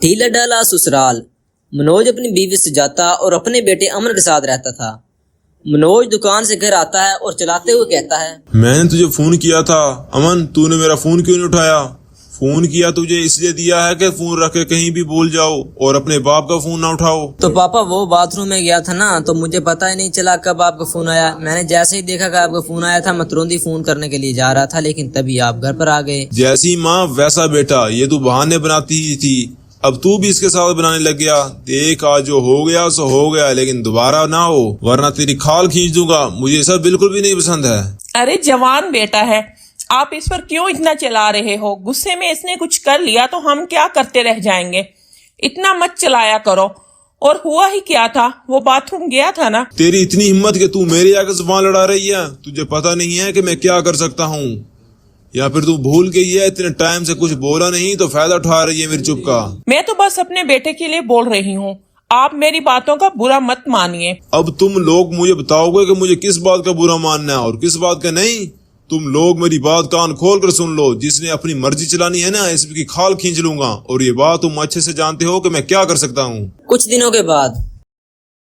ढीला डाला ससुराल। मनोज अपनी बीवी सुजाता और अपने बेटे अमन के साथ रहता था। मनोज दुकान से घर आता है और चलाते हुए कहता है, मैंने तुझे फोन किया था अमन, तूने मेरा फोन क्यों नहीं उठाया? फोन किया तुझे इसलिए दिया है कि फोन रख के कहीं भी भूल जाओ और अपने बाप का फोन ना उठाओ। तो पापा वो बाथरूम में गया था ना, तो मुझे पता ही नहीं चला कब आपका फोन आया। मैंने जैसे ही देखा कि आपका फोन आया था, मैं तुरंत ही फोन करने के लिए जा रहा था, लेकिन तभी आप घर पर आ गए। जैसी माँ वैसा बेटा, ये तू बहाने बनाती ही थी, अब तू भी इसके साथ बनाने लग गया। देख आज जो हो गया सो हो गया, लेकिन दोबारा ना हो वरना तेरी खाल खींच दूंगा। मुझे सब बिल्कुल भी नहीं पसंद है। अरे जवान बेटा है, आप इस पर क्यों इतना चला रहे हो? गुस्से में इसने कुछ कर लिया तो हम क्या करते रह जाएंगे? इतना मत चलाया करो। और हुआ ही क्या था, वो बाथरूम गया था ना। तेरी इतनी हिम्मत कि तू मेरे आगे जुबान लड़ा रही है? तुझे पता नहीं है कि मैं क्या कर सकता हूँ? या फिर तू भूल गई है, इतने टाइम से कुछ बोला नहीं तो फायदा उठा रही है मेरी चुप का? मैं तो बस अपने बेटे के लिए बोल रही हूँ, आप मेरी बातों का बुरा मत मानिए। अब तुम लोग मुझे बताओगे कि मुझे किस बात का बुरा मानना है और किस बात का नहीं? तुम लोग मेरी बात कान खोल कर सुन लो। जिसने अपनी मर्जी चलानी है ना, इसकी खाल खींच लूंगा। और ये बात तुम अच्छे से जानते हो कि मैं क्या कर सकता हूँ। कुछ दिनों के बाद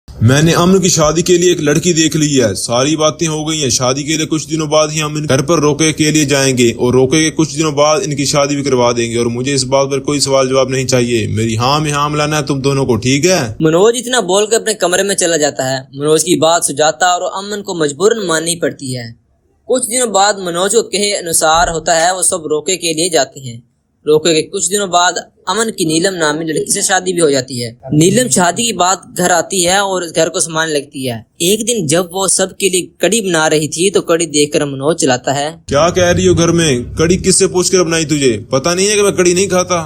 मैंने अमन की शादी के लिए एक लड़की देख ली है। सारी बातें हो गई हैं। शादी के लिए कुछ दिनों बाद ही हम घर पर रोके के लिए जाएंगे और रोके के कुछ दिनों बाद इनकी शादी भी करवा देंगे। और मुझे इस बात पर कोई सवाल जवाब नहीं चाहिए। मेरी हाँ में हाँ मिलाना है तुम दोनों को, ठीक है? मनोज इतना बोलकर अपने कमरे में चला जाता है। मनोज की बात सुजाता और अमन को मजबूरन माननी पड़ती है। कुछ दिनों बाद मनोज को कहे अनुसार होता है, वो सब रोके के लिए जाते हैं। रोके के कुछ दिनों बाद अमन की नीलम नामी लड़की से शादी भी हो जाती है। नीलम शादी के बाद घर आती है और घर को संभालने लगती है। एक दिन जब वो सबके लिए कड़ी बना रही थी तो कड़ी देखकर मनोज चिल्लाता है, क्या कह रही हो? घर में कड़ी किससे पूछ कर बनाई? तुझे पता नहीं है कि मैं कड़ी नहीं खाता?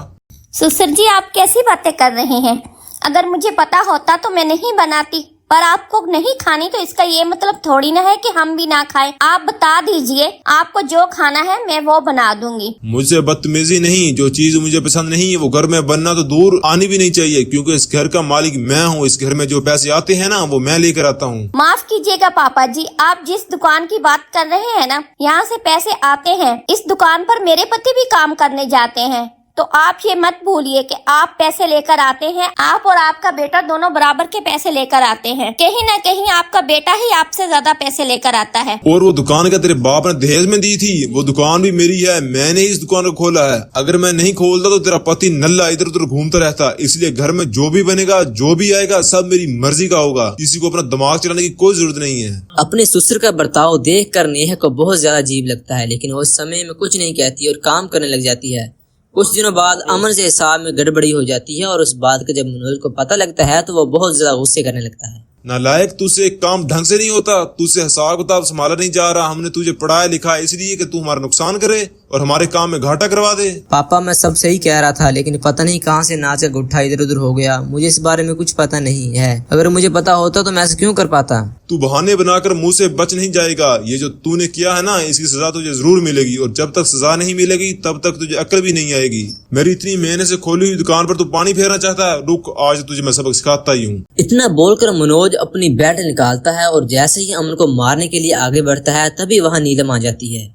ससुर जी आप कैसी बातें कर रहे हैं? अगर मुझे पता होता तो मैं नहीं बनाती, पर आपको नहीं खानी तो इसका ये मतलब थोड़ी ना है कि हम भी ना खाएं। आप बता दीजिए आपको जो खाना है मैं वो बना दूंगी। मुझसे बदतमीजी नहीं। जो चीज मुझे पसंद नहीं है वो घर में बनना तो दूर आनी भी नहीं चाहिए, क्योंकि इस घर का मालिक मैं हूँ। इस घर में जो पैसे आते हैं ना वो मैं लेकर आता हूँ। माफ कीजिएगा पापा जी, आप जिस दुकान की बात कर रहे हैं ना, यहाँ से पैसे आते हैं। इस दुकान पर मेरे पति भी काम करने जाते हैं, तो आप ये मत भूलिए कि आप पैसे लेकर आते हैं। आप और आपका बेटा दोनों बराबर के पैसे लेकर आते हैं। कहीं ना कहीं आपका बेटा ही आपसे ज्यादा पैसे लेकर आता है। और वो दुकान क्या तेरे बाप ने दहेज में दी थी? वो दुकान भी मेरी है, मैंने ही इस दुकान को खोला है। अगर मैं नहीं खोलता तो तेरा पति नल्ला इधर उधर घूमता रहता। इसलिए घर में जो भी बनेगा, जो भी आएगा, सब मेरी मर्जी का होगा। किसी को अपना दिमाग चलाने की कोई जरूरत नहीं है। अपने ससुर का बर्ताव देख कर नेहा को बहुत ज्यादा अजीब लगता है, लेकिन वो उस समय में कुछ नहीं कहती और काम करने लग जाती है। कुछ दिनों बाद अमन से हिसाब में गड़बड़ी हो जाती है और उस बात का जब मनोज को पता लगता है तो वो बहुत ज्यादा गुस्से करने लगता है। नालायक, तुझसे एक काम ढंग से नहीं होता। तुझसे हिसाब किताब संभाला नहीं जा रहा। हमने तुझे पढ़ाया लिखा इसलिए कि तू हमारा नुकसान करे और हमारे काम में घाटा करवा दे। पापा मैं सब सही कह रहा था, लेकिन पता नहीं कहां से नाच का गुट्ठा इधर उधर हो गया। मुझे इस बारे में कुछ पता नहीं है। अगर मुझे पता होता तो मैं ऐसा क्यों कर पाता। तू बहाने बनाकर मुंह से बच नहीं जाएगा। ये जो तूने किया है ना, इसकी सजा तुझे जरूर मिलेगी। और जब तक सजा नहीं मिलेगी तब तक तुझे अक्ल भी नहीं आएगी। मेरी इतनी मेहनत से खोली हुई दुकान पर तू पानी फेरना चाहता है? रुक, आज तुझे मैं सबक सिखाता ही हूँ। इतना बोलकर मनोज अपनी बैट निकालता है और जैसे ही अमन को मारने के लिए आगे बढ़ता है तभी वहाँ नीलम आ जाती है।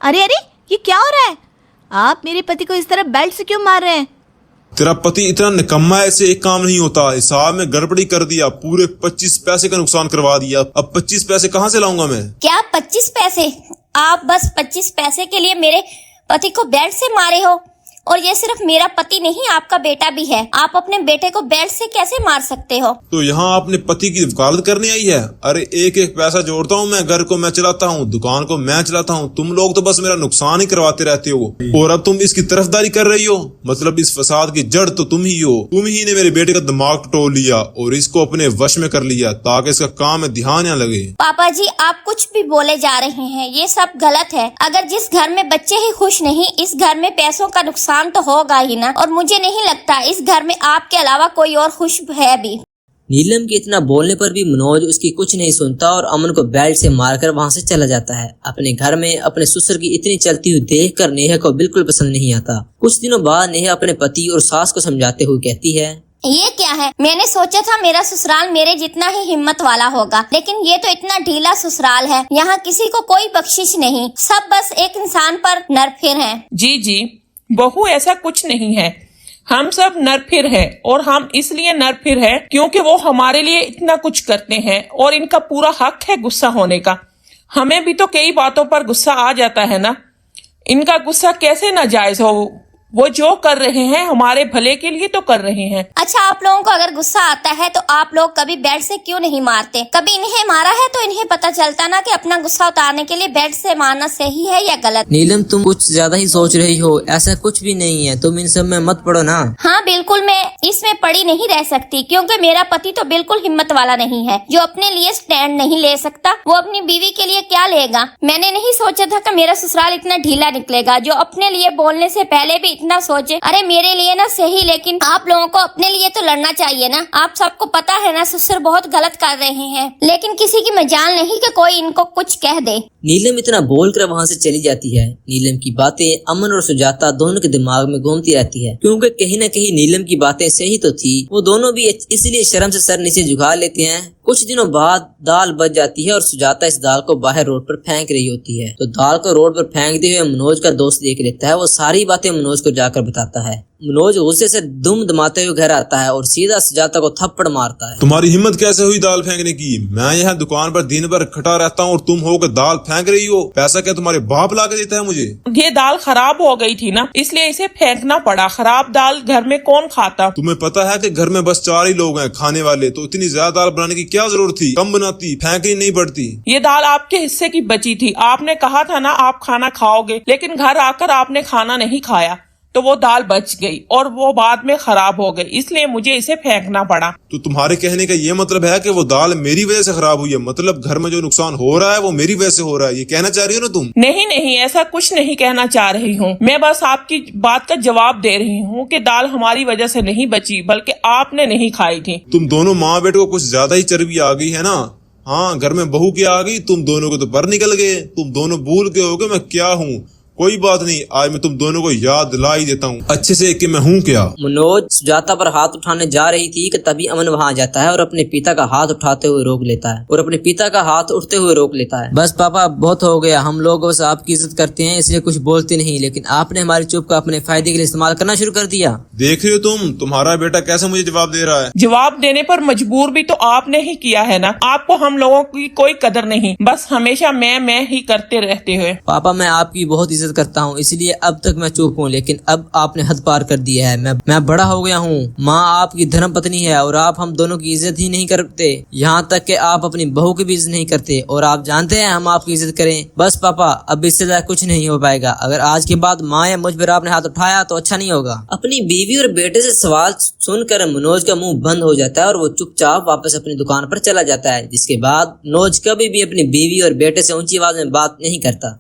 अरे अरे ये क्या हो रहा है? आप मेरे पति को इस तरह बेल्ट से क्यों मार रहे हैं? तेरा पति इतना निकम्मा है, ऐसे एक काम नहीं होता। हिसाब में गड़बड़ी कर दिया, पूरे 25 पैसे का नुकसान करवा दिया। अब 25 पैसे कहाँ से लाऊंगा मैं? क्या 25 पैसे? आप बस 25 पैसे के लिए मेरे पति को बेल्ट से मारे हो? और ये सिर्फ मेरा पति नहीं, आपका बेटा भी है। आप अपने बेटे को बेल्ट से कैसे मार सकते हो? तो यहाँ अपने पति की वकालत करने आई है? अरे एक एक पैसा जोड़ता हूँ मैं। घर को मैं चलाता हूँ, दुकान को मैं चलाता हूँ। तुम लोग तो बस मेरा नुकसान ही करवाते रहते हो। और अब तुम इसकी तरफदारी कर रही हो। मतलब इस फसाद की जड़ तो तुम ही हो। तुम ही ने मेरे बेटे का दिमाग टटोल लिया और इसको अपने वश में कर लिया ताकि इसका काम में ध्यान न लगे। पापा जी आप कुछ भी बोले जा रहे हैं, ये सब गलत है। अगर जिस घर में बच्चे ही खुश नहीं, इस घर में पैसों का नुकसान तो होगा ही ना। और मुझे नहीं लगता इस घर में आपके अलावा कोई और खुश है भी। नीलम के इतना बोलने पर भी मनोज उसकी कुछ नहीं सुनता और अमन को बेल्ट से मारकर वहां से चला जाता है। अपने घर में अपने ससुर की इतनी चलती हुई देखकर नेहा को बिल्कुल पसंद नहीं आता। कुछ दिनों बाद नेहा अपने पति और सास को समझाते हुए कहती है, ये क्या है? मैंने सोचा था मेरा ससुराल मेरे जितना ही हिम्मत वाला होगा, लेकिन ये तो इतना ढीला ससुराल है। यहाँ किसी को कोई बख्शिश नहीं, सब बस एक इंसान पर नरफिर हैं। जी जी बहू, ऐसा कुछ नहीं है। हम सब नरफिर हैं और हम इसलिए नरफिर हैं क्योंकि वो हमारे लिए इतना कुछ करते हैं और इनका पूरा हक है गुस्सा होने का। हमें भी तो कई बातों पर गुस्सा आ जाता है ना, इनका गुस्सा कैसे नाजायज हो? वो जो कर रहे हैं हमारे भले के लिए तो कर रहे हैं। अच्छा, आप लोगों को अगर गुस्सा आता है तो आप लोग कभी बेड से क्यों नहीं मारते? कभी इन्हें मारा है तो इन्हें पता चलता ना कि अपना गुस्सा उतारने के लिए बेड से मारना सही है या गलत। नीलम तुम कुछ ज्यादा ही सोच रही हो, ऐसा कुछ भी नहीं है, तुम इन सब में मत पड़ो ना। हाँ बिल्कुल, मैं इसमें पड़ी नहीं रह सकती क्योंकि मेरा पति तो बिल्कुल हिम्मत वाला नहीं है। जो अपने लिए स्टैंड नहीं ले सकता वो अपनी बीवी के लिए क्या लेगा। मैंने नहीं सोचा था कि मेरा ससुराल इतना ढीला निकलेगा, जो अपने लिए बोलने से पहले भी इतना सोचे। अरे मेरे लिए ना सही, लेकिन आप लोगों को अपने लिए तो लड़ना चाहिए ना। आप सबको पता है ना ससुर बहुत गलत कर रहे हैं, लेकिन किसी की मजाल नहीं कि कोई इनको कुछ कह दे। नीलम इतना बोलकर वहाँ से चली जाती है। नीलम की बातें अमन और सुजाता दोनों के दिमाग में घूमती रहती है, क्योंकि कहीं न कहीं नीलम की बातें सही तो थी। वो दोनों भी इसलिए शर्म से सर नीचे झुका लेते हैं। कुछ दिनों बाद दाल बच जाती है और सुजाता इस दाल को बाहर रोड पर फेंक रही होती है, तो दाल को रोड पर फेंकते हुए मनोज का दोस्त देख लेता है। वो सारी बातें मनोज को जाकर बताता है। मनोज गुस्से से दुम दमाते हुए घर आता है और सीधा सुजाता को थप्पड़ मारता है। तुम्हारी हिम्मत कैसे हुई दाल फेंकने की? मैं यहाँ दुकान पर दिन भर खटा रहता हूँ और तुम होकर दाल फेंक रही हो। पैसा क्या तुम्हारे बाप ला के देता है मुझे? ये दाल खराब हो गई थी ना, इसलिए इसे फेंकना पड़ा। खराब दाल घर में कौन खाता? तुम्हें पता है कि घर में बस 4 ही लोग हैं खाने वाले, तो इतनी ज्यादा दाल बनाने की क्या जरूरत थी? कम बनाती, फेंकनी नहीं पड़ती। ये दाल आपके हिस्से की बची थी, आपने कहा था ना आप खाना खाओगे, लेकिन घर आकर आपने खाना नहीं खाया तो वो दाल बच गई और वो बाद में खराब हो गई, इसलिए मुझे इसे फेंकना पड़ा। तो तुम्हारे कहने का ये मतलब है कि वो दाल मेरी वजह से खराब हुई है? मतलब घर में जो नुकसान हो रहा है वो मेरी वजह से हो रहा है, ये कहना चाह रही हो ना तुम? नहीं, ऐसा कुछ नहीं कहना चाह रही हूँ। मैं बस आपकी बात का जवाब दे रही हूँ कि दाल हमारी वजह से नहीं बची, बल्कि आपने नहीं खाई थी। तुम दोनों माँ बेटे को कुछ ज्यादा ही चर्बी आ गई है ना। हाँ, घर में बहू क्या आ गई, तुम दोनों के तो पर निकल गए। तुम दोनों भूल गए हो कि मैं क्या हूँ। कोई बात नहीं, आज मैं तुम दोनों को याद दिला ही देता हूँ अच्छे से कि मैं हूँ क्या। मनोज सुजाता पर हाथ उठाने जा रही थी कि तभी अमन वहाँ आ जाता है और अपने पिता का हाथ उठाते हुए रोक लेता है बस पापा, बहुत हो गया। हम लोग बस आपकी इज्जत करते हैं इसलिए कुछ बोलते नहीं, लेकिन आपने हमारी चुप का अपने फायदे के लिए इस्तेमाल करना शुरू कर दिया। देख रही हो तुम्हारा बेटा कैसे मुझे जवाब दे रहा है। जवाब देने पर मजबूर भी तो आपने ही किया है ना। आपको हम लोगों की कोई कदर नहीं, बस हमेशा मैं ही करते रहते हुए। पापा, मैं आपकी बहुत इज्जत करता हूँ, इसलिए अब तक मैं चुप हूँ, लेकिन अब आपने हद पार कर दिया है। मैं बड़ा हो गया हूँ। माँ आपकी धर्म पत्नी है और आप हम दोनों की इज्जत ही नहीं करते, यहाँ तक कि आप अपनी बहू की भी इज्जत नहीं करते, और आप जानते हैं हम आपकी इज्जत करें। बस पापा, अब इससे ज्यादा कुछ नहीं हो पाएगा। अगर आज के बाद माँ या मुझ पर आपने हाथ उठाया तो अच्छा नहीं होगा। अपनी बीवी और बेटे से सवाल सुनकर मनोज का मुंह बंद हो जाता है और वो चुपचाप वापस अपनी दुकान पर चला जाता है, जिसके बाद मनोज कभी भी अपनी बीवी और बेटे से ऊंची आवाज में बात नहीं करता।